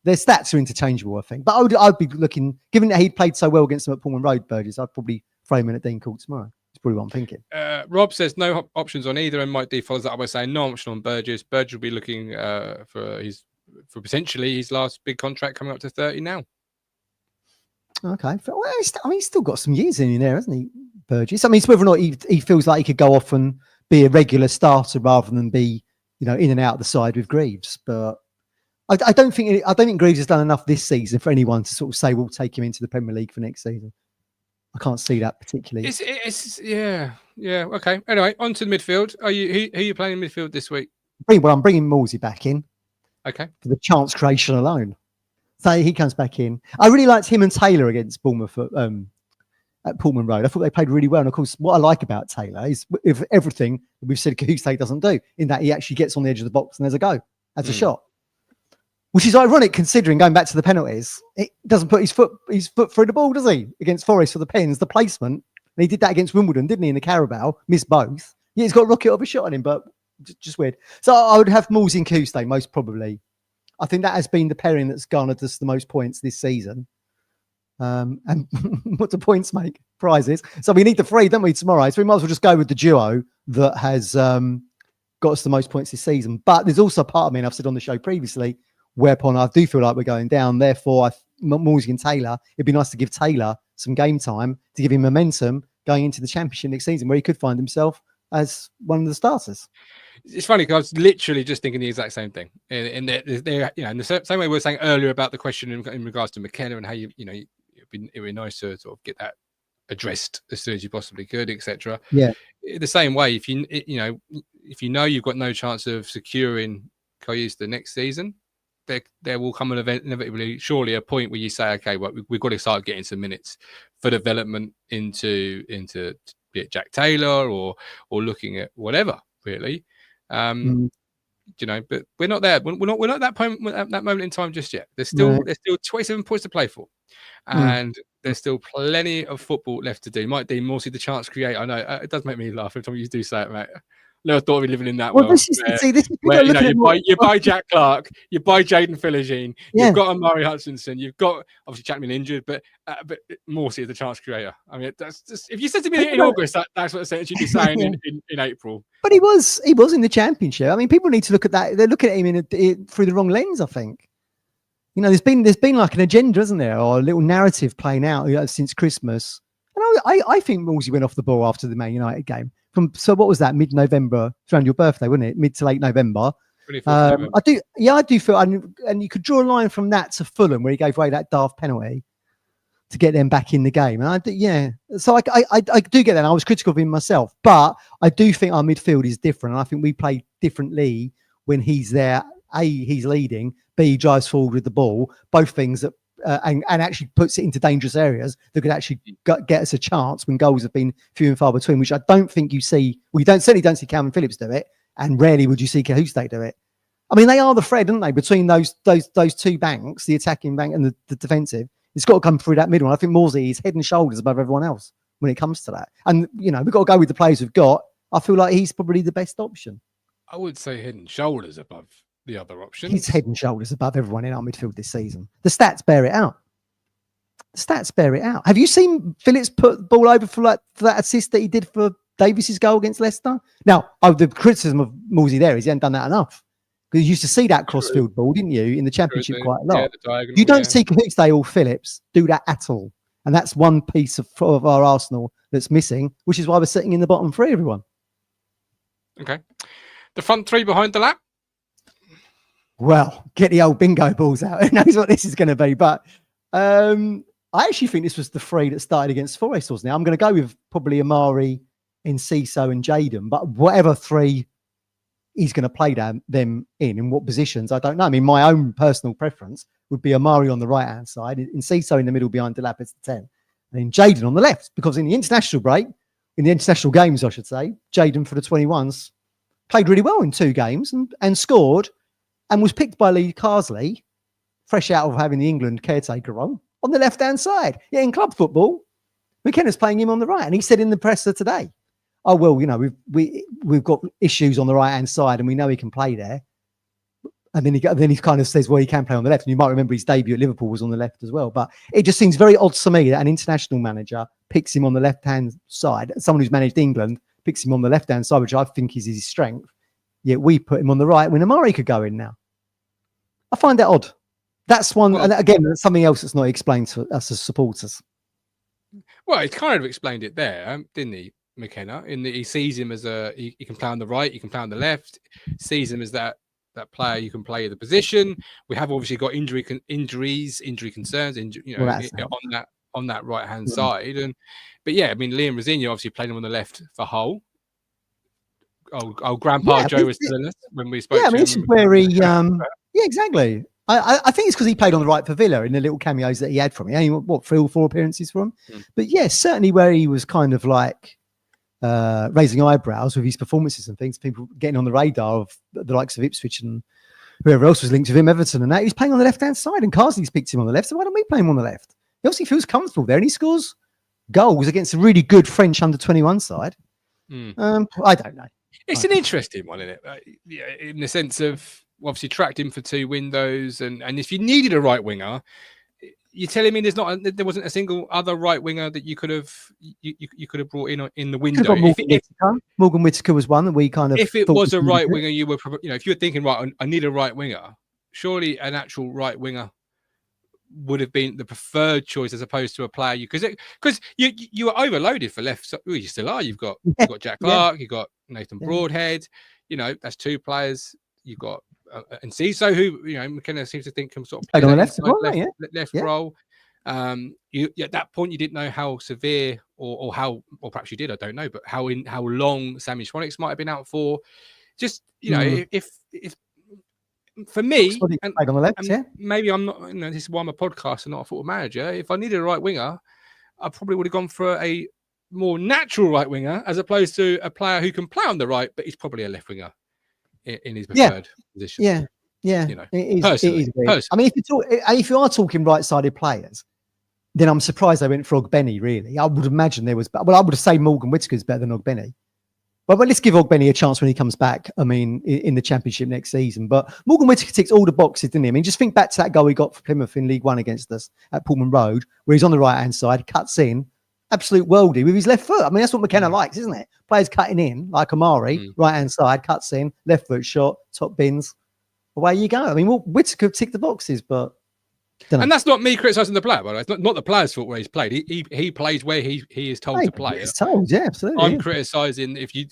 their stats are interchangeable, I think. But I'd be looking, given that he played so well against them at Pullman Road, Burgess, I'd probably throw him in at Dean Court tomorrow. That's probably what I'm thinking. Rob says no options on either, and Mike D follows that up by saying no option on Burgess. Burgess will be looking for potentially his last big contract coming up to 30 now. Okay. Well, he's still got some years in there, hasn't he, Burgess? I mean, it's whether or not he feels like he could go off and be a regular starter rather than be, in and out of the side with Greaves. But I don't think Greaves has done enough this season for anyone to sort of say we'll take him into the Premier League for next season. I can't see that particularly. Yeah. Okay. Anyway, on to the midfield. Who are you playing in midfield this week? Well, I'm bringing Morsey back in. Okay. For the chance creation alone. So he comes back in. I really liked him and Taylor against Bournemouth at Pullman Road. I thought they played really well. And of course, what I like about Taylor is everything that we've said Cahuste doesn't do, in that he actually gets on the edge of the box and there's a go. That's a shot. Which is ironic considering, going back to the penalties, it doesn't put his foot through the ball, does he? Against Forest for the pens, the placement. And he did that against Wimbledon, didn't he, in the Carabao? Missed both. Yeah, he's got a rocket of a shot on him, but just weird. So I would have Morsey and Cahuste most probably. I think that has been the pairing that's garnered us the most points this season. And what do points make? Prizes. So we need the three, don't we, tomorrow? So we might as well just go with the duo that has got us the most points this season. But there's also a part of me, and I've said on the show previously, whereupon I do feel like we're going down. Therefore, Morsey and Taylor, it'd be nice to give Taylor some game time to give him momentum going into the Championship next season, where he could find himself as one of the starters. It's funny because I was literally just thinking the exact same thing. In the same way we were saying earlier about the question in regards to McKenna and how it'd be nice to sort of get that addressed as soon as you possibly could, etc. Yeah. The same way, if you know you've got no chance of securing Cahuste the next season, there will come an event inevitably, surely a point where you say, okay, well, we've got to start getting some minutes for development into be it Jack Taylor or looking at whatever really. You know, but we're not there. We're not at that moment in time just yet. There's still 27 points to play for, and there's still plenty of football left to do. Might Dean Morsey the chance create. I know it does make me laugh every time you do say it, mate. Never thought we'd living in that world. This is where you buy Jack Clark, you buy Jaden Philogene, you've got Amari Hutchinson, you've got obviously Chapman injured, but Morsey is the chance creator. I mean, that's just if you said to me in August, that's what a sentence you'd be saying in April. But he was in the Championship. I mean, people need to look at that. They're looking at him through the wrong lens, I think. You know, there's been like an agenda, isn't there, or a little narrative playing out since Christmas. And I think Morsey went off the ball after the Man United game. So what was that? Mid-November, it's around your birthday, wasn't it? Mid to late November. November. I do feel, and you could draw a line from that to Fulham, where he gave away that daft penalty to get them back in the game. And so I do get that. And I was critical of him myself, but I do think our midfield is different. And I think we play differently when he's there. A, he's leading. B, he drives forward with the ball. Both things that. And actually puts it into dangerous areas that could actually get us a chance when goals have been few and far between, which I don't think you see. Well, certainly don't see Calvin Phillips do it, and rarely would you see Cahuste do it. I mean, they are the thread, aren't they, between those two banks, the attacking bank and the defensive. It's got to come through that middle. And I think Morsey is head and shoulders above everyone else when it comes to that. And, you know, we've got to go with the players we've got. I feel like he's probably the best option. I would say head and shoulders above the other options. He's head and shoulders above everyone in our midfield this season. The stats bear it out. Have you seen Phillips put the ball over for that assist that he did for Davies's goal against Leicester? Now, the criticism of Morsey there is he hadn't done that enough. Because you used to see that crossfield ball, didn't you, in the Championship quite a lot. You don't see Cahuste or Phillips do that at all. And that's one piece of our Arsenal that's missing, which is why we're sitting in the bottom three, everyone. Okay. The front three behind the lap? Well, get the old bingo balls out. Who knows what this is going to be? But I actually think this was the three that started against Forest, wasn't it? I'm going to go with probably Amari, Enciso and Jaden. But whatever three he's going to play them in what positions, I don't know. I mean, my own personal preference would be Amari on the right-hand side, Enciso in the middle behind Delap as the 10, and then Jaden on the left. Because in the international games, I should say, Jaden for the 21s played really well in 2 games and scored. And was picked by Lee Carsley, fresh out of having the England caretaker on the left-hand side. Yeah, in club football, McKenna's playing him on the right. And he said in the presser today, oh, well, you know, we've got issues on the right-hand side and we know he can play there. And then he kind of says, well, he can play on the left. And you might remember his debut at Liverpool was on the left as well. But it just seems very odd to me that an international manager picks him on the left-hand side. Someone who's managed England picks him on the left-hand side, which I think is his strength. Yet we put him on the right when Amari could go in now. I find that odd. That's one, and again, that's something else that's not explained to us as supporters. Well, he kind of explained it there, didn't he, McKenna? In that he sees him as he can play on the right, he can play on the left, sees him as that player you can play the position. We have obviously got injury concerns, on that right hand side, but yeah, I mean, Liam Rosenior obviously played him on the left for Hull. Grandpa Joe was telling us when we spoke to him. This is where he, exactly. I think it's because he played on the right for Villa in the little cameos that he had from him. Only, 3 or 4 appearances from him? But yeah, certainly where he was kind of like raising eyebrows with his performances and things, people getting on the radar of the likes of Ipswich and whoever else was linked with him, Everton and that. He's playing on the left-hand side and Carsley's picked him on the left, so why don't we play him on the left? He obviously feels comfortable there and he scores goals against a really good French under-21 side. I don't know. It's an interesting one, isn't it? In the sense of obviously tracked him for 2 windows, and if you needed a right winger, you're telling me there wasn't a single other right winger that you could have brought in the window. Morgan Whittaker was one that we kind of. If it was a right winger, you were if you were thinking right, I need a right winger. Surely an actual right winger would have been the preferred choice as opposed to a player because you were overloaded for left. You still are. You've got Jack Clark, you've got Nathan Broadhead. That's 2 players. You've got Enciso, who McKenna seems to think can sort of play on the left role. At that point you didn't know how severe or perhaps you did, I don't know, but how long Sammy Schwanix might have been out for. Just if for me, Somebody played on the left, yeah. maybe I'm not. This is why I'm a podcaster, not a football manager. If I needed a right winger, I probably would have gone for a more natural right winger as opposed to a player who can play on the right, but he's probably a left winger in his preferred position. Yeah. It is weird. Personally. I mean, if you are talking right-sided players, then I'm surprised they went for Ogbenny, really. I would imagine there was... Well, I would have said Morgan Whittaker's better than Ogbenny. But let's give Ogbenny a chance when he comes back, I mean, in the Championship next season. But Morgan Whittaker ticks all the boxes, didn't he? I mean, just think back to that goal he got for Plymouth in League One against us at Pullman Road, where he's on the right-hand side, cuts in, absolute worldie with his left foot. I mean, that's what McKenna likes, isn't it? Players cutting in, like Amari, right-hand side, cuts in, left foot shot, top bins. Away you go. I mean, Whittaker ticked the boxes, but... And that's not me criticising the player, by the way. It's not the player's fault where he's played. He plays where he is told to play. He's told, yeah, absolutely. I'm criticising if you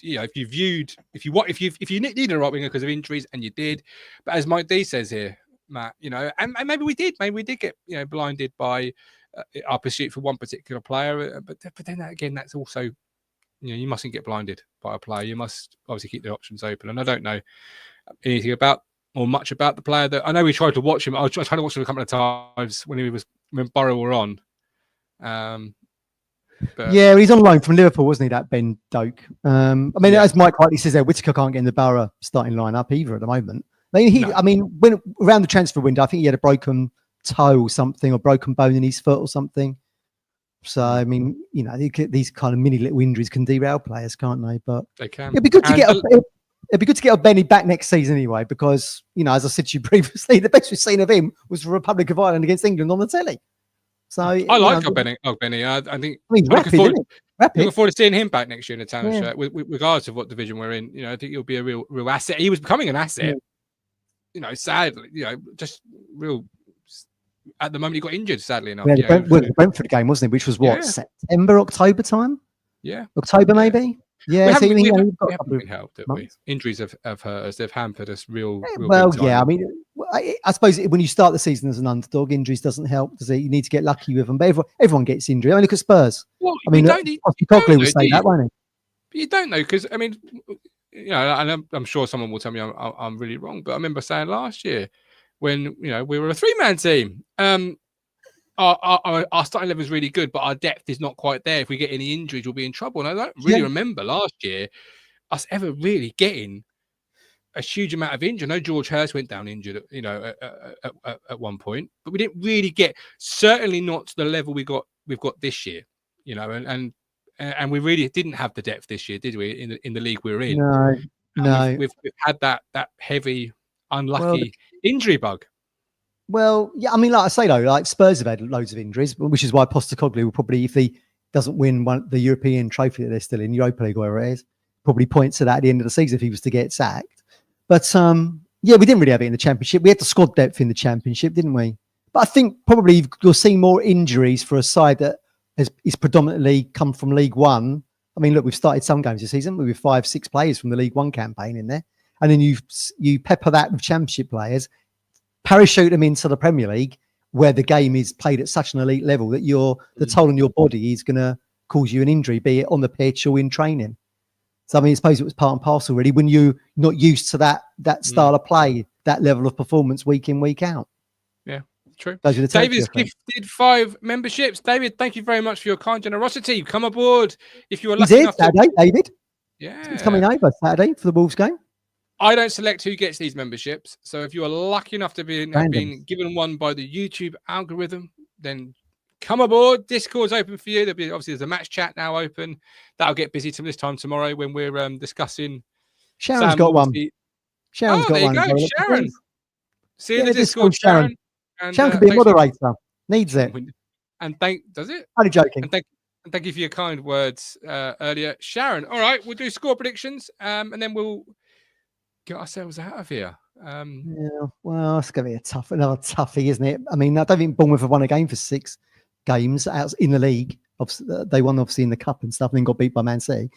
needed a right winger because of injuries, and you did. But as Mike D says here, Matt, and maybe we did get blinded by our pursuit for one particular player. But then again, that's also you mustn't get blinded by a player. You must obviously keep the options open. And I don't know anything about or much about the player. That I know we tried to watch him. I tried to watch him a couple of times when Borough were on. But... Yeah, he's on loan from Liverpool, wasn't he? That Ben Doak. I mean, as Mike rightly says there, Whittaker can't get in the Borough starting lineup either at the moment. I mean, when around the transfer window, I think he had a broken toe or something, or broken bone in his foot or something. So I mean, these kind of mini little injuries can derail players, can't they? But they can. It'd be good to get. It'd be good to get Benny back next season anyway, because, as I said to you previously, the best we've seen of him was the Republic of Ireland against England on the telly. So I like Benny. I think rapid, looking forward to seeing him back next year in the town shirt, regardless of what division we're in. I think he'll be a real asset. He was becoming an asset. Sadly, just real. At the moment, he got injured. Sadly enough, the Brentford game, wasn't it? Which was September, October time. Yeah, October maybe. Yeah, we haven't been helped, have we? Injuries have hurt us. They've hampered us real I mean, I suppose when you start the season as an underdog, injuries doesn't help, does it? You need to get lucky with them. But everyone gets injured. I mean, look at Spurs. Well, I mean, Postecoglou will say that, won't he? But you don't know, because, I mean, and I'm sure someone will tell me I'm really wrong, but I remember saying last year when, we were a three-man team, our starting level is really good, but our depth is not quite there. If we get any injuries, we'll be in trouble. And I don't really remember last year us ever really getting a huge amount of injury. I know George Hurst went down injured, at one point, but we didn't really get, certainly not to the level we've got this year, and we really didn't have the depth this year, did we? In the league we're in. No. We've had that heavy, unlucky injury bug. Well, yeah, I mean, like I say, though, like Spurs have had loads of injuries, which is why Postecoglou will probably, if he doesn't win the European trophy that they're still in, Europa League or wherever it is, probably points to that at the end of the season if he was to get sacked. But, we didn't really have it in the Championship. We had the squad depth in the Championship, didn't we? But I think probably you'll see more injuries for a side that is predominantly come from League One. I mean, look, we've started some games this season with 5-6 players from the League One campaign in there. And then you pepper that with Championship players, parachute them into the Premier League, where the game is played at such an elite level that the toll on your body is going to cause you an injury, be it on the pitch or in training. So, I mean, I suppose it was part and parcel, really, when you're not used to that style of play, that level of performance week in, week out. Yeah, true. David's gifted 5 memberships. David, thank you very much for your kind generosity. Come aboard if you are lucky enough. Saturday, David. Yeah. He's coming over Saturday for the Wolves game. I don't select who gets these memberships. So if you are lucky enough to be being given one by the YouTube algorithm, then come aboard. Discord's open for you. There's a match chat now open. That'll get busy till this time tomorrow when we're discussing. Sharon's got one. Sharon's got one. There you go, Sharon. See you in the Discord, Sharon. And, Sharon can be a moderator. Needs it. And does it? Only joking. And thank you for your kind words earlier, Sharon. All right, we'll do score predictions, and then we'll get ourselves out of here. Well, it's going to be another toughie, isn't it? I mean, I don't think Bournemouth have won a game for 6 games out in the league. They won obviously in the cup and stuff, and then got beat by Man City.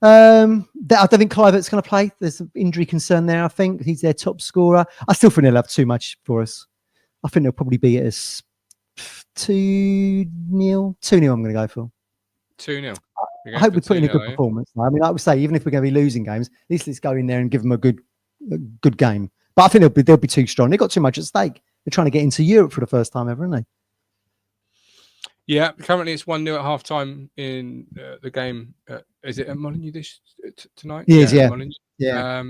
I don't think Kluivert's going to play. There's an injury concern there. I think he's their top scorer. I still think they'll have too much for us. I think they'll probably beat us 2-0. 2-0. I'm going to go for 2-0. I hope we put in a good performance. I mean, like we say, even if we're going to be losing games, at least let's go in there and give them a good game. But I think they'll be too strong. They've got too much at stake. They're trying to get into Europe for the first time ever, aren't they? Yeah, currently it's 1-0 at half time in the game. Is it at Molineux tonight? Yeah. Yeah.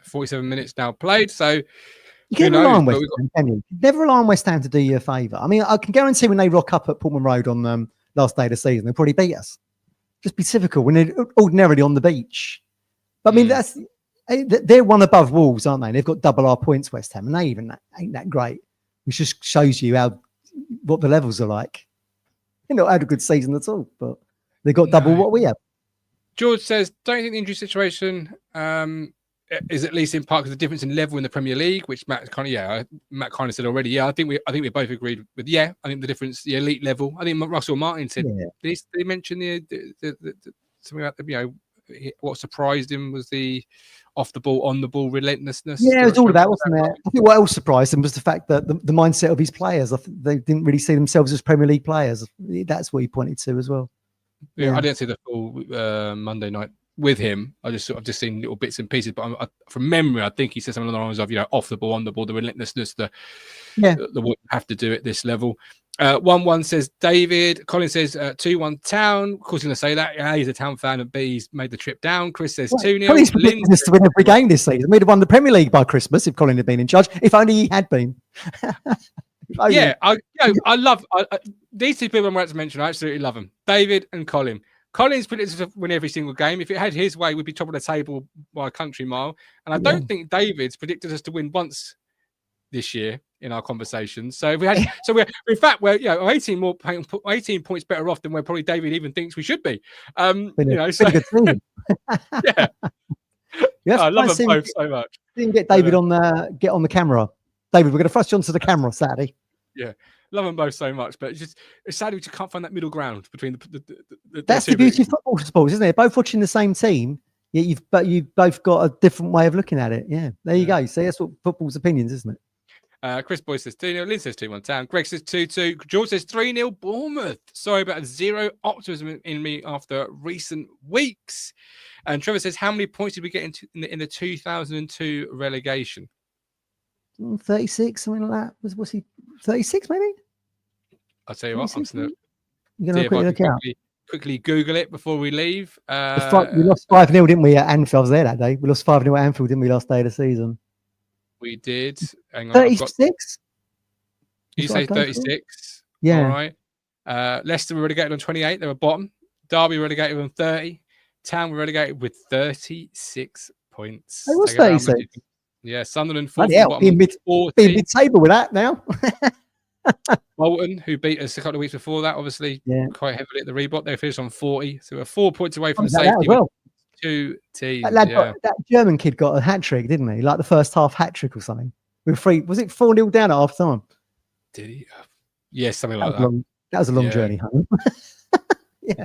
47 minutes now played. So you can rely on West Ham, can you? Never rely on West Ham to do you a favour. I mean, I can guarantee when they rock up at Portman Road on last day of the season, they'll probably beat us. Just be typical when they're ordinarily on the beach. But I mean, they're one above Wolves, aren't they? They've got double our points, West Ham, and they ain't that great. Which just shows you what the levels are like. They've not had a good season at all, but they've got double what we have. George says, don't think the injury situation is at least in part because the difference in level in the Premier League, which Matt kind of said already. Yeah, I think we both agreed with. Yeah, I think the difference, the elite level. I think Russell Martin said. Yeah. Did he mention the something about what surprised him was the off the ball, on the ball relentlessness. Yeah, it was all that, wasn't it? I think what else surprised him was the fact that the mindset of his players. I think they didn't really see themselves as Premier League players. That's what he pointed to as well. Yeah, I didn't see the full Monday night with him. I've just seen little bits and pieces, but from memory, I think he said something along the lines of, off the ball, on the ball, the relentlessness, the what you have to do at this level. 1-1 says David. Colin says 2-1 Town. Of course, he's going to say that. Yeah, he's a Town fan, and B, he's made the trip down. Chris says 2-0. Colin's predicted us to win every game this season. We'd have won the Premier League by Christmas if Colin had been in charge. If only he had been. Yeah, I love these two people I'm about to mention. I absolutely love them, David and Colin. Colin's predicted us to win every single game. If it had his way, we'd be top of the table by a country mile. And I don't think David's predicted us to win once this year in our conversations. So if we had, we're 18 points better off than where probably David even thinks we should be. A good team. Yeah, I love them both so much. Didn't get David on the camera. David, we're going to thrust you onto the camera Saturday. Yeah, love them both so much, but it's sadly we just can't find that middle ground between the That's the beauty of football sports, isn't it? Both watching the same team, you've both got a different way of looking at it. Yeah, there you go. So that's what football's opinions, isn't it? Chris Boy says 2-0. Lynn says 2-1 Town. Greg says 2-2. George says 3-0 Bournemouth. Sorry about zero optimism in me after recent weeks. And Trevor says, how many points did we get in the 2002 relegation? 36, something like that. Was he 36 maybe? I'll tell you what, I'm just going to quickly Google it before we leave. We lost 5-0, didn't we, at Anfield? I was there that day. We lost 5-0 at Anfield, didn't we, last day of the season? We did. Hang on, 36? You say 36? Yeah. All right. Leicester were relegated on 28. They were bottom. Derby relegated on 30. Town were relegated with 36 points. It was 36. Yeah, Sunderland fourth. Being mid-table with that now. Bolton, who beat us a couple of weeks before that, obviously quite heavily at the Reebok. They finished on 40. So we're 4 points away from safety. Well. 2 teams. That German kid got a hat-trick, didn't he? Like the first half hat-trick or something. Was it 4-0 down at half time? Did he? Yes, something like that. That was a long journey home.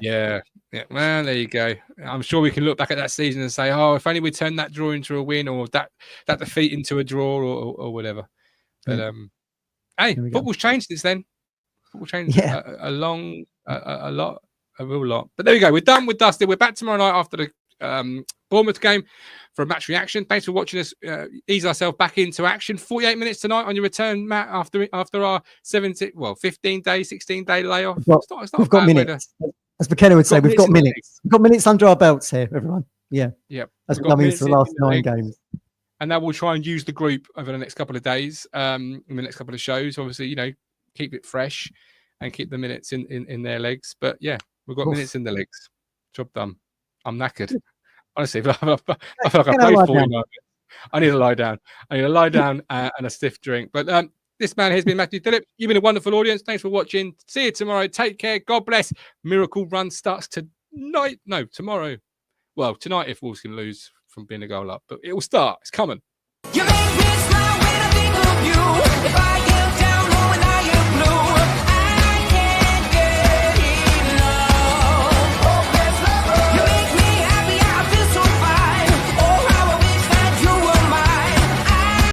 Yeah. Man, there you go. I'm sure we can look back at that season and say, if only we turned that draw into a win, or that defeat into a draw, or whatever. But hey, football's changed since then. Football changed a real lot. But there we go. We're done with Dusty. We're back tomorrow night after the Bournemouth game for a match reaction. Thanks for watching us ease ourselves back into action. 48 minutes tonight on your return, Matt, after our 15-day, 16-day layoff. We've got minutes. As McKenna would say, we've got minutes. We've got minutes under our belts here, everyone. Yeah. That's what that means for the last 9 games. And now we'll try and use the group over the next couple of days, in the next couple of shows. Obviously, keep it fresh and keep the minutes in their legs. But yeah, we've got minutes in the legs. Job done. I'm knackered. Honestly, I feel like I played 40 minutes. I need to lie down. And a stiff drink. But this man has been Matthew Phillips. You've been a wonderful audience. Thanks for watching. See you tomorrow. Take care. God bless. Miracle Run starts tonight. No, tomorrow. Well, tonight if Wolves can lose from being a goal up. But it will start. It's coming. You make me smile when I think of you. If I